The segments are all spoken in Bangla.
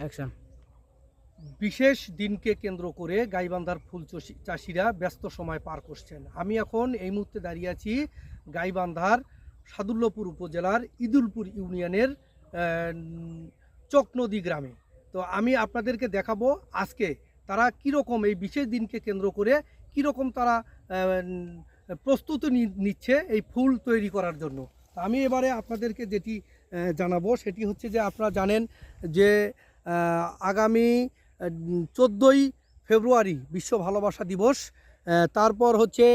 অ্যাকশন। বিশেষ দিনকে কেন্দ্র করে গাইবান্ধার ফুল চাষিরা ব্যস্ত সময় পার করছেন। আমি এখন এই মুহূর্তে দাঁড়িয়ে আছি গাইবান্ধার সাদুল্যপুর উপজেলার ইদুলপুর ইউনিয়নের চকনদী গ্রামে। তো আমি আপনাদেরকে দেখাবো আজকে তারা কীরকম এই বিশেষ দিনকে কেন্দ্র করে কীরকম তারা প্রস্তুতি নিচ্ছে এই ফুল তৈরি করার জন্য। আমি এবারে আপনাদেরকে যেটি জানাবো সেটি হচ্ছে যে আপনারা জানেন যে আগামী 14ই ফেব্রুয়ারি বিশ্ব ভালোবাসা দিবস, তারপর হচ্ছে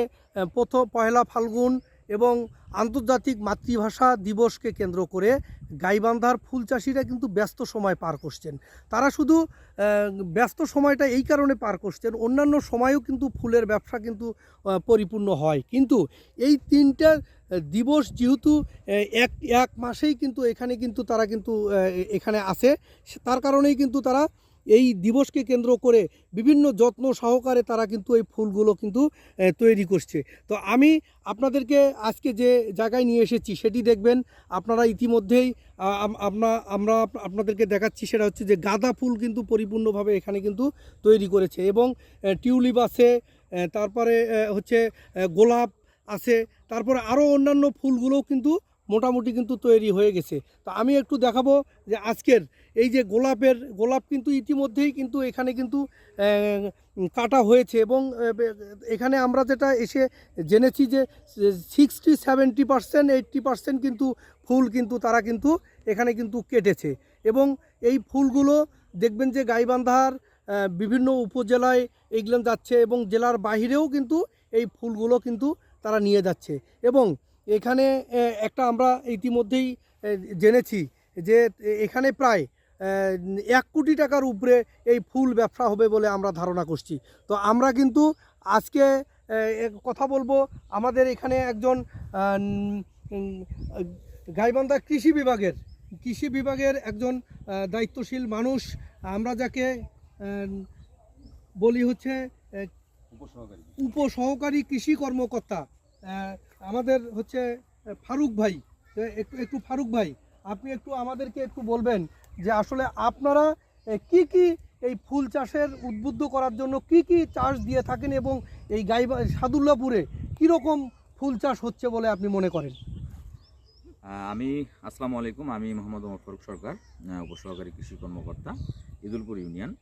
পয়লা ফাল্গুন এবং আন্তর্জাতিক মাতৃভাষা দিবসকে কেন্দ্র করে গাইবান্ধার ফুল চাষিরা কিন্তু ব্যস্ত সময় পার করছেন। তারা শুধু ব্যস্ত সময়টা এই কারণে পার করছেন, অন্যান্য সময়ও কিন্তু ফুলের ব্যবসা কিন্তু পরিপূর্ণ হয়, কিন্তু এই তিনটা দিবস যেহেতু এক এক মাসেই কিন্তু এখানে কিন্তু তারা কিন্তু এখানে আসে, তার কারণেই কিন্তু তারা এই দিবসকে কেন্দ্র করে বিভিন্ন যত্ন সহকারে তারা কিন্তু এই ফুলগুলো কিন্তু তৈরি করছে। তো আমি আপনাদেরকে আজকে যে জায়গায় নিয়ে এসেছি সেটি দেখবেন আপনারা ইতিমধ্যেই। আমরা আপনাদেরকে দেখাচ্ছি, সেটা হচ্ছে যে গাঁদা ফুল কিন্তু পরিপূর্ণভাবে এখানে কিন্তু তৈরি করেছে এবং টিউলিপ আছে, তারপরে হচ্ছে গোলাপ আছে, তারপরে আরও অন্যান্য ফুলগুলোও কিন্তু মোটামুটি কিন্তু তৈরি হয়ে গেছে। তো আমি একটু দেখাবো যে আজকের এই যে গোলাপ কিন্তু ইতিমধ্যেই কিন্তু এখানে কিন্তু কাটা হয়েছে এবং এখানে আমরা যেটা এসে জেনেছি যে 60-70% 80% কিন্তু ফুল কিন্তু তারা কিন্তু এখানে কিন্তু কেটেছে এবং এই ফুলগুলো দেখবেন যে গাইবান্ধার বিভিন্ন উপজেলায় এগুলো যাচ্ছে এবং জেলার বাহিরেও কিন্তু এই ফুলগুলো কিন্তু তারা নিয়ে যাচ্ছে এবং এখানে একটা আমরা ইতিমধ্যেই জেনেছি যে এখানে প্রায় 1 কোটি টাকার উপরে এই ফুল ব্যবসা হবে বলে আমরা ধারণা করছি। তো আমরা কিন্তু আজকে কথা বলবো আমাদের এখানে একজন গাইবান্ধা কৃষি বিভাগের একজন দায়িত্বশীল মানুষ, আমরা যাকে বলি হচ্ছে উপসহকারী কৃষি কর্মকর্তা, আমাদের হচ্ছে ফারুক ভাই। একটু ফারুক ভাই, আপনি একটু আমাদেরকে একটু বলবেন যে আসলে আপনারা কি কি এই ফুল চাষের উদ্বুদ্ধ করার জন্য কি কি চাষ দিয়ে থাকেন এবং এই সাদুল্লাপুরে কীরকম ফুল চাষ হচ্ছে বলে আপনি মনে করেন? আসসালামু আলাইকুম, আমি মোহাম্মদ ওমর ফারুক সরকার, উপসহকারী কৃষি কর্মকর্তা, ইদুলপুর ইউনিয়ন।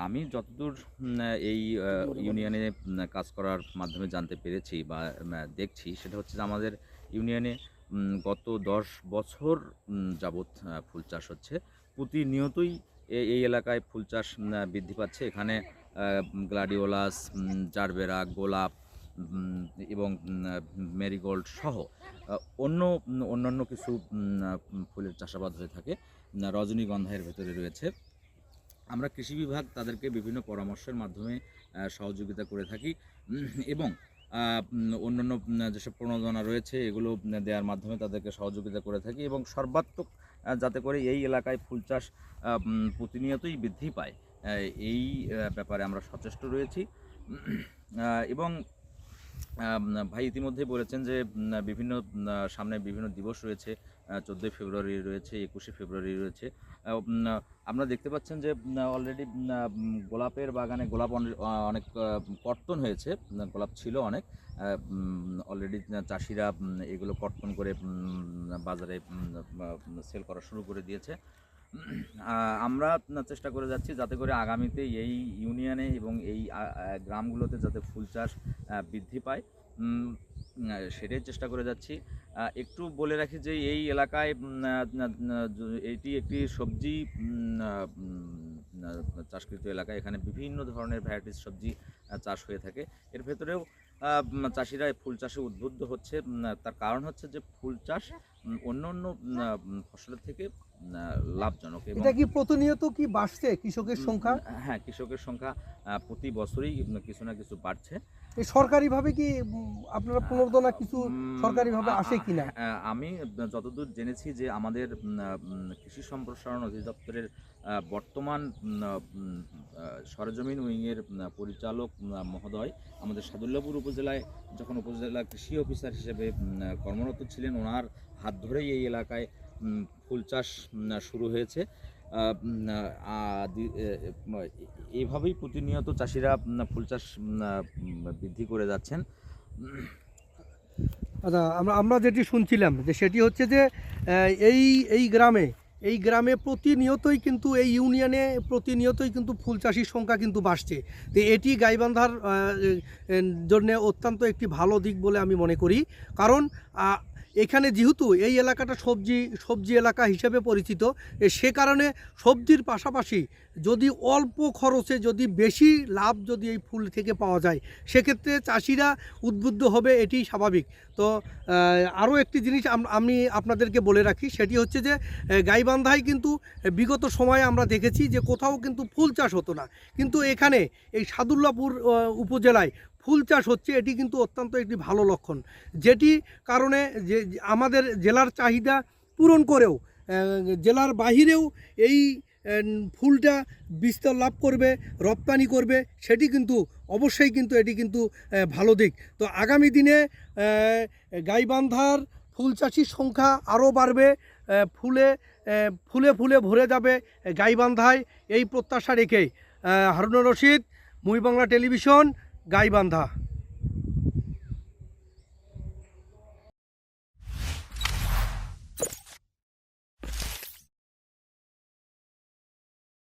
আমি যতদূর এই ইউনিয়নে কাজ করার মাধ্যমে জানতে পেরেছি বা দেখছি, সেটা হচ্ছে যে আমাদের ইউনিয়নে গত 10 বছর যাবৎ ফুল চাষ হচ্ছে। প্রতিনিয়তই এই এলাকায় ফুল চাষ বৃদ্ধি পাচ্ছে। এখানে গ্লাডিওলাস, জারবেরা, গোলাপ এবং মেরিগোল্ড সহ অন্যান্য কিছু ফুলের চাষাবাদ হয়ে থাকে। রজনীগন্ধা এর ভেতরে রয়েছে। আমরা কৃষি বিভাগ তাদেরকে বিভিন্ন পরামর্শের মাধ্যমে সহযোগিতা করে থাকি এবং অন্যান্য যেসব প্রণোদনা রয়েছে এগুলো দেওয়ার মাধ্যমে তাদেরকে সহযোগিতা করে থাকি এবং সর্বাত্মক যাতে করে এই এলাকায় ফুল চাষ প্রতিনিয়তই বৃদ্ধি পায়, এই ব্যাপারে আমরা সচেষ্ট রয়েছি। এবং ভাই ইতিমধ্যেই বলেছেন যে সামনে বিভিন্ন দিবস রয়েছে, 14ই ফেব্রুয়ারি রয়েছে, 21শে ফেব্রুয়ারি রয়েছে। আপনারা দেখতে পাচ্ছেন যে অলরেডি গোলাপের বাগানে গোলাপ অনেক কর্তন হয়েছে, গোলাপ ছিল অনেক, অলরেডি চাষিরা এগুলো কর্তন করে বাজারে সেল করা শুরু করে দিয়েছে। আমরা চেষ্টা করে যাচ্ছি যাতে করে আগামীতে এই ইউনিয়নে এবং এই গ্রামগুলোতে যাতে ফুল চাষ বৃদ্ধি পায়, সেটাই চেষ্টা করে যাচ্ছি। একটু বলে রাখি যে এই এলাকায় এটি একটি সবজি চাষকৃত এলাকা। এখানে বিভিন্ন ধরনের ভ্যারাইটিস সবজি চাষ হয়ে থাকে। এর ভেতরেও চাষিরা ফুল চাষে উদ্বুদ্ধ হচ্ছে। তার কারণ হচ্ছে যে ফুল চাষ অন্য ফসলের থেকে লাভজনক। এটা কি প্রতিনিয়ত কি বাড়ছে কৃষকের সংখ্যা? হ্যাঁ, কৃষকের সংখ্যা প্রতি বছরই কিছু না কিছু বাড়ছে। এই সরকারিভাবে কি আপনারা প্রণোদনা কিছু সরকারিভাবে আসে কিনা? আমি যতদূর জেনেছি যে আমাদের কৃষি সম্প্রসারণ অধিদপ্তরের বর্তমান সরেজমিন উইংয়ের পরিচালক মহোদয় আমাদের সাদুল্লাপুর উপজেলায় যখন উপজেলা কৃষি অফিসার হিসেবে কর্মরত ছিলেন, ওনার হাত ধরেই এই এলাকায় ফুল চাষ শুরু হয়েছে। এভাবেই প্রতিনিয়ত চাষিরা ফুল চাষ বৃদ্ধি করে যাচ্ছেন। আচ্ছা, আমরা যেটি শুনছিলাম যে সেটি হচ্ছে যে এই গ্রামে প্রতিনিয়তই কিন্তু এই ইউনিয়নে প্রতিনিয়তই কিন্তু ফুল চাষির সংখ্যা কিন্তু বাড়ছে। তো এটি গাইবান্ধার জন্য অত্যন্ত একটি ভালো দিক বলে আমি মনে করি। কারণ এখানে যেহেতু এই এলাকাটা সবজি এলাকা হিসেবে পরিচিত, সে কারণে সবজির পাশাপাশি যদি অল্প খরচে যদি বেশি লাভ যদি এই ফুল থেকে পাওয়া যায়, সেক্ষেত্রে চাষিরা উদ্বুদ্ধ হবে, এটি স্বাভাবিক। তো আরও একটি জিনিস আমি আপনাদেরকে বলে রাখি, সেটি হচ্ছে যে গাইবান্ধায় কিন্তু বিগত সময়ে আমরা দেখেছি যে কোথাও কিন্তু ফুল চাষ হতো না, কিন্তু এখানে এই সাদুল্লাপুর উপজেলায় ফুল চাষ হচ্ছে। এটি কিন্তু অত্যন্ত একটি ভালো লক্ষণ, যেটি কারণে যে আমাদের জেলার চাহিদা পূরণ করেও জেলার বাহিরেও এই ফুলটা বিস্তার লাভ করবে, রপ্তানি করবে, সেটি কিন্তু অবশ্যই কিন্তু এটি কিন্তু ভালো দিক। তো আগামী দিনে গাইবান্ধার ফুল চাষির সংখ্যা আরও বাড়বে, ফুলে ফুলে ফুলে ভরে যাবে গাইবান্ধায়, এই প্রত্যাশা রেখে হারুনুর রশিদ, মুই বাংলা টেলিভিশন, গাইবান্ধা।